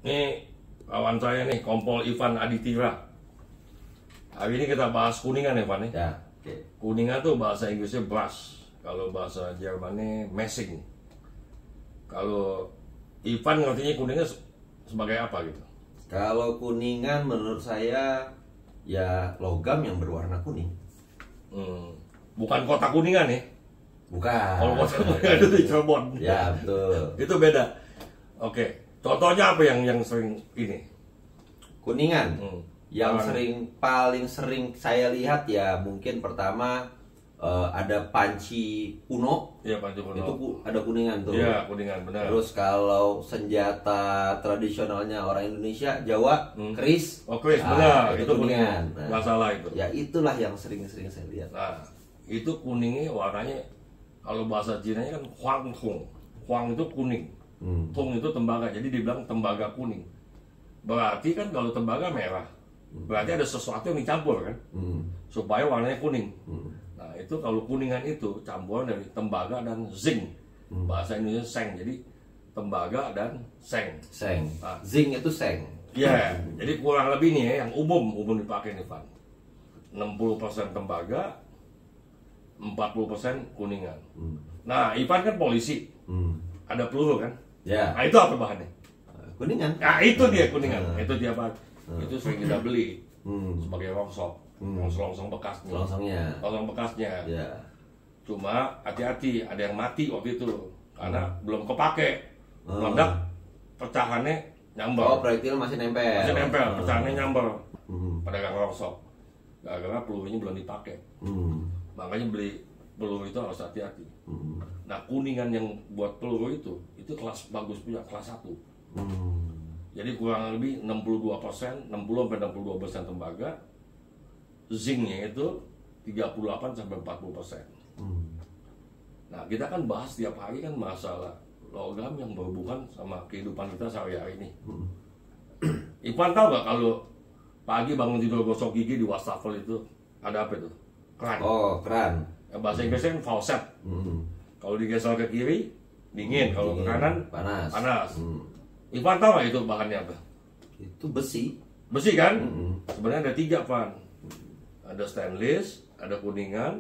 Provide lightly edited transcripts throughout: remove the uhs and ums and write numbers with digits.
Ini kawan saya nih, Kompol Ivan Aditira. Hari ini kita bahas kuningan ya, Pak nih. Ya, oke. Kuningan tuh bahasa Inggrisnya brush, kalau bahasa Jermannya messing. Kalau Ivan ngertinya kuningan sebagai apa gitu? Kalau kuningan menurut saya ya logam yang berwarna kuning. Bukan kota kuningan ya? Bukan. Kalau kota kuningan itu di Cirebon. Ya, betul. Itu beda. Oke, contohnya apa yang sering ini? Kuningan. Yang paling sering saya lihat ya mungkin pertama ada panci kuno. Iya, panci kuno. Itu ada kuningan tuh. Iya, kuningan benar. Terus kalau senjata tradisionalnya orang Indonesia, Jawa, keris. Oh, keris, benar. Itu Itu kuningan. kuningan. Nggak salah itu. Ya itulah yang sering-sering saya lihat. Nah, itu kuningnya warnanya kalau bahasa Cina-nya kan huang thong. Huang itu kuning. Thong itu tembaga. Jadi dibilang tembaga kuning. Berarti kan kalau tembaga merah, berarti ada sesuatu yang dicampur kan? Supaya warnanya kuning. Nah, itu kalau kuningan itu campuran dari tembaga dan zinc. Bahasa Indonesia seng. Jadi tembaga dan seng. Seng. Nah, Zinc itu seng. iya, jadi kurang lebih nih ya, yang umum dipakai nih, Van. 60% tembaga, 40% kuningan. Nah, Ivan kan polisi. Ada peluru kan? Ya. Nah, itu apa bahannya? Kuningan. Nah, itu dia kuningan. Itu dia, Pak. Itu sering kita beli sebagai rongsok. Rongsong bekasnya. Rongsong bekasnya. Ya. Cuma hati-hati, ada yang mati waktu itu karena belum kepake. Meledak, pecahannya nyamber. Oh, proyektil masih nempel. Masih nempel, pecahannya nyamber. Pedagang rongsok. Gara-gara pelurunya belum dipakai. Makanya beli peluru itu harus hati-hati. Nah, kuningan yang buat peluru itu kelas bagus punya, kelas 1. Jadi kurang lebih 62%, 60-62% tembaga. Zincnya itu 38-40%. Nah, kita kan bahas tiap hari kan masalah logam yang berhubungan sama kehidupan kita sehari-hari ini. Ivan tahu nggak kalau pagi bangun tidur gosok gigi di wastafel itu ada apa itu? Keran. Oh, keran. Bahasa Inggrisnya kan faucet. Kalau digeser ke kiri dingin, kalau ke kanan panas. Ivan tahu nggak itu bahannya apa? Itu besi. Besi kan? Sebenarnya ada 3, Van. Ada stainless, ada kuningan,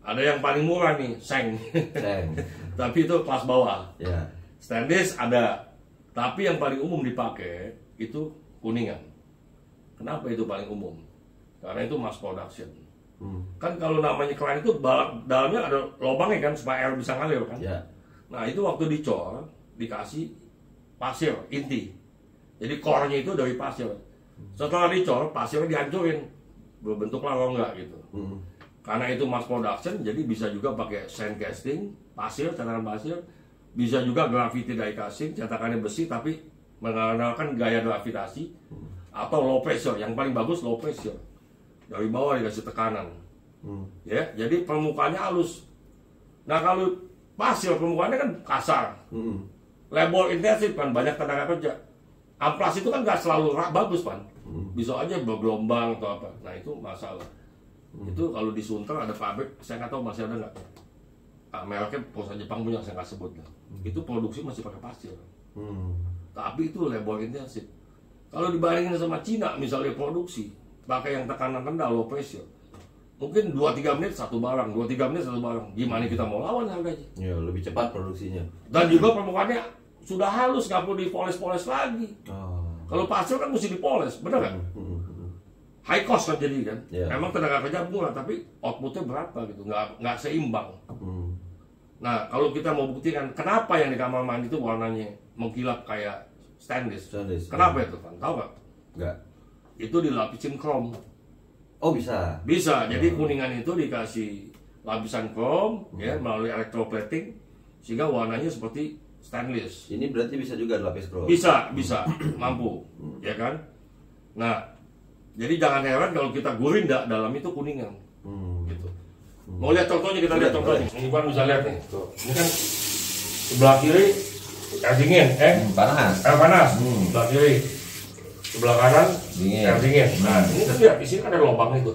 ada yang paling murah nih, seng. Seng. Tapi itu kelas bawah. Ya. Stainless ada, tapi yang paling umum dipakai itu kuningan. Kenapa itu paling umum? Karena itu mass production. Kan kalau namanya keran itu dalamnya ada lubangnya kan supaya air bisa ngalir kan? Ya. Nah, itu waktu dicor dikasih pasir inti. Jadi core-nya itu dari pasir. Setelah dicor, pasirnya dihancurin, berbentuklah rongga gitu. Karena itu mass production, jadi bisa juga pakai sand casting, pasir, cetakan pasir, bisa juga gravity die casting, cetakannya besi tapi mengandalkan gaya gravitasi, atau low pressure. Yang paling bagus low pressure, dari bawah dikasih tekanan. Ya, jadi permukaannya halus. Nah, kalau pasir permukaannya kan kasar, labor intensif kan, banyak tenaga kerja. Amplas itu kan nggak selalu bagus kan, bisa aja bergelombang atau apa. Nah, itu masalah. Itu kalau di Sunter ada pabrik, saya nggak tahu masih ada nggak. Mereknya perusahaan Jepang punya, saya nggak sebut lah. Itu produksi masih pakai pasir. Tapi itu labor intensif. Kalau dibandingin sama Cina, misalnya produksi pakai yang tekanan rendah, low pressure, mungkin 2-3 menit satu barang, 2-3 menit satu barang. Gimana kita mau lawan harganya? Ya, lebih cepat produksinya. Dan juga permukaannya sudah halus, nggak perlu dipoles-poles lagi. Kalau pasir kan mesti dipoles, bener kan? High cost kan jadi kan? Yeah. Emang tenaga kerja murah, tapi outputnya berapa gitu, nggak seimbang. Nah, kalau kita mau buktikan kenapa yang di kamar mandi itu warnanya mengkilap kayak stainless. Kenapa itu, Pan? Tahu nggak? Nggak. Itu dilapisin krom. Oh, bisa. Bisa. Jadi kuningan itu dikasih lapisan krom, ya, melalui electroplating, sehingga warnanya seperti stainless. Ini berarti bisa juga dilapis krom. Bisa, mampu, ya kan? Nah, jadi jangan heran kalau kita gurinda dalam itu kuningan, gitu. Mau lihat contohnya, kita lihat contohnya. Ini Pan bisa lihat nih. Tuh. Ini kan sebelah kiri air dingin, panas. Air panas. Sebelah kiri, sebelah kanan Dingin. air dingin. Nah, ini kan lihat di sini kan ada lubang itu.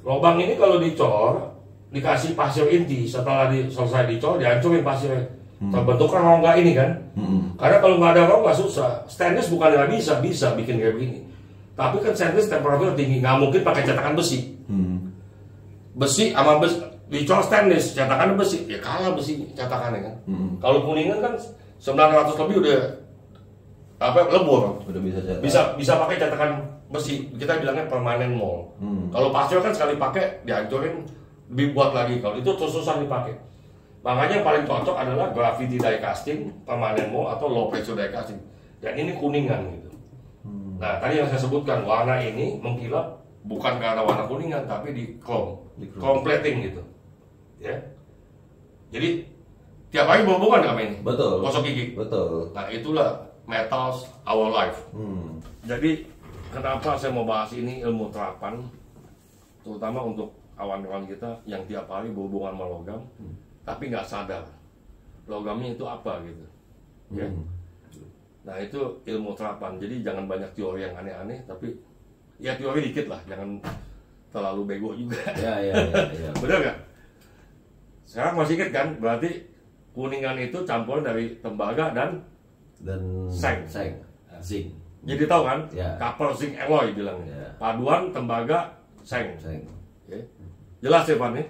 Lubang ini kalau dicor dikasih pasir inti, setelah selesai dicor dihancurin pasirnya. terbentukkan rongga ini kan. Karena kalau nggak ada rongga susah. Stainless bukan nggak bisa bikin kayak begini. Tapi kan stainless temperatur tinggi, nggak mungkin pakai cetakan besi. Besi sama besi dicol stainless, cetakan besi, ya kalah besi cetakannya kan. Kalau kuningan kan 900 lebih udah lebur. Udah bisa cetak. Bisa pakai cetakan besi. Kita bilangnya permanen mold. Kalau pasir kan sekali pakai dihancurin, dibuat lagi. Kalau itu terus susah dipakai. Makanya yang paling cocok adalah gravity die casting, permanen mold atau low pressure die casting. Dan ini kuningan gitu. Nah, tadi yang saya sebutkan warna ini mengkilap bukan karena warna kuningan tapi di chrome plating gitu. Ya. Jadi tiap hari berhubungan sama ini. Betul. Gosok gigi. Betul. Nah, itulah metals our life. Jadi kenapa saya mau bahas ini ilmu terapan, terutama untuk kawan-kawan kita yang tiap hari berhubungan sama logam, tapi nggak sadar logamnya itu apa gitu. Ya. Nah, itu ilmu terapan. Jadi jangan banyak teori yang aneh-aneh, tapi ya teori dikit lah, jangan terlalu bego juga. Ya. Bener nggak? Sekarang masih ingat kan? Berarti kuningan itu campuran dari tembaga dan seng. Zinc. Jadi tahu kan? Ya. Copper zinc alloy bilangnya. Ya. Paduan tembaga seng. Seng. Oke. Jelas ya Pak nih?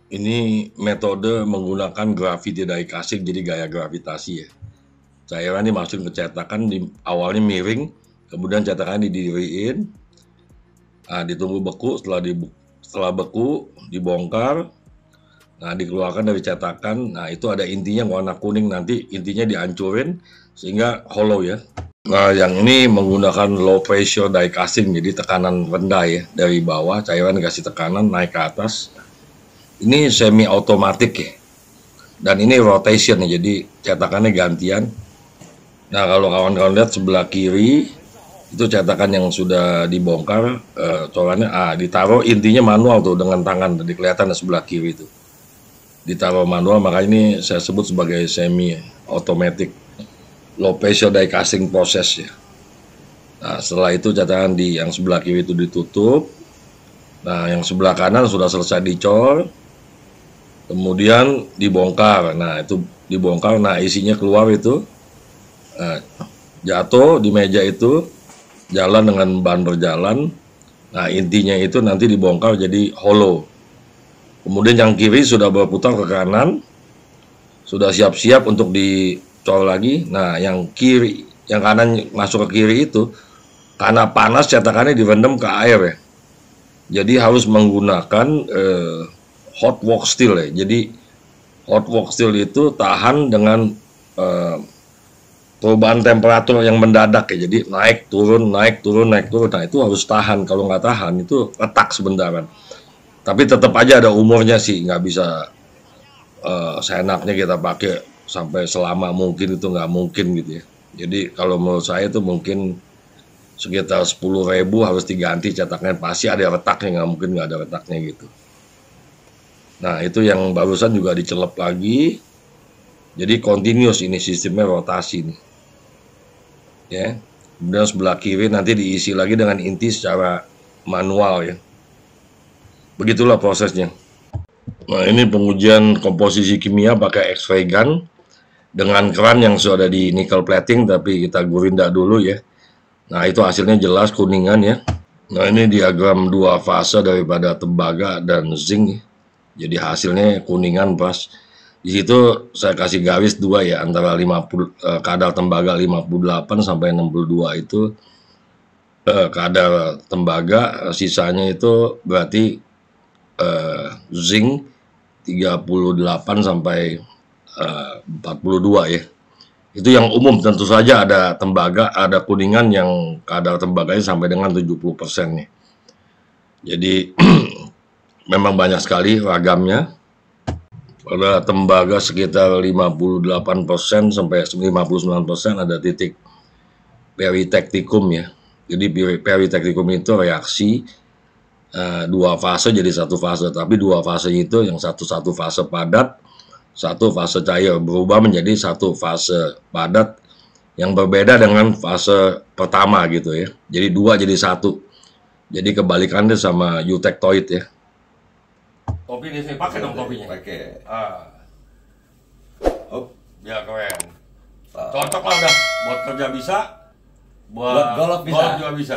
Ini metode menggunakan gravity die casting, jadi gaya gravitasi ya. Cairan ini masukin ke cetakan, awalnya miring, kemudian cetakan didiriin, ditunggu beku, setelah beku dibongkar, nah dikeluarkan dari cetakan. Nah itu ada intinya warna kuning, nanti intinya dihancurin sehingga hollow ya. Nah yang ini menggunakan low pressure die casting, jadi tekanan rendah ya, dari bawah cairan dikasih tekanan naik ke atas. Ini semi otomatik ya, dan ini rotation ya, jadi cetakannya gantian. Nah kalau kawan-kawan lihat sebelah kiri itu cetakan yang sudah dibongkar, corannya ditaruh intinya manual tuh dengan tangan, tadi kelihatan sebelah kiri itu ditaruh manual, makanya ini saya sebut sebagai semi automatic low pressure die casting proses ya. Nah setelah itu cetakan di yang sebelah kiri itu ditutup. Nah yang sebelah kanan sudah selesai dicor, kemudian dibongkar. Nah itu dibongkar, nah isinya keluar itu, jatuh di meja itu, jalan dengan ban berjalan. Nah intinya itu nanti dibongkar jadi hollow. Kemudian yang kiri sudah berputar ke kanan, sudah siap-siap untuk dicor lagi. Nah yang kiri, yang kanan masuk ke kiri itu karena panas cetakannya direndam ke air ya. Jadi harus menggunakan hot work steel ya. Jadi hot work steel itu tahan dengan perubahan temperatur yang mendadak ya. Jadi naik turun. Nah itu harus tahan. Kalau nggak tahan itu retak sebentar kan. Tapi tetap aja ada umurnya sih. Nggak bisa seenaknya kita pakai sampai selama mungkin, itu nggak mungkin gitu ya. Jadi kalau menurut saya itu mungkin sekitar 10.000 harus diganti cetaknya. Pasti ada retaknya, nggak mungkin nggak ada retaknya gitu. Nah itu yang barusan juga dicelep lagi. Jadi continuous ini sistemnya rotasi nih. Ya. Kemudian sebelah kiri nanti diisi lagi dengan inti secara manual ya. Begitulah prosesnya. Nah ini pengujian komposisi kimia pakai X-ray gun dengan keran yang sudah di nickel plating, tapi kita gurinda dulu ya. Nah itu hasilnya jelas kuningan ya. Nah ini diagram dua fase daripada tembaga dan zinc. Jadi hasilnya kuningan pas. Di situ saya kasih garis dua ya, antara 50 kadar tembaga 58 sampai 62 itu kadar tembaga, sisanya itu berarti zinc 38 sampai 42 ya. Itu yang umum, tentu saja ada tembaga, ada kuningan yang kadar tembaganya sampai dengan 70% nih. Jadi memang banyak sekali ragamnya. Pada tembaga sekitar 58% sampai 59% ada titik peritektikum ya. Jadi peritektikum itu reaksi dua fase jadi satu fase, tapi dua fase itu yang satu fase padat, satu fase cair, berubah menjadi satu fase padat yang berbeda dengan fase pertama gitu ya. Jadi dua jadi satu. Jadi kebalikannya sama eutectoid ya. Topi ini saya pakai dong topinya. Pakai. Oh, Ya keren. Cocok lah udah buat kerja bisa, buat golf bisa. juga bisa.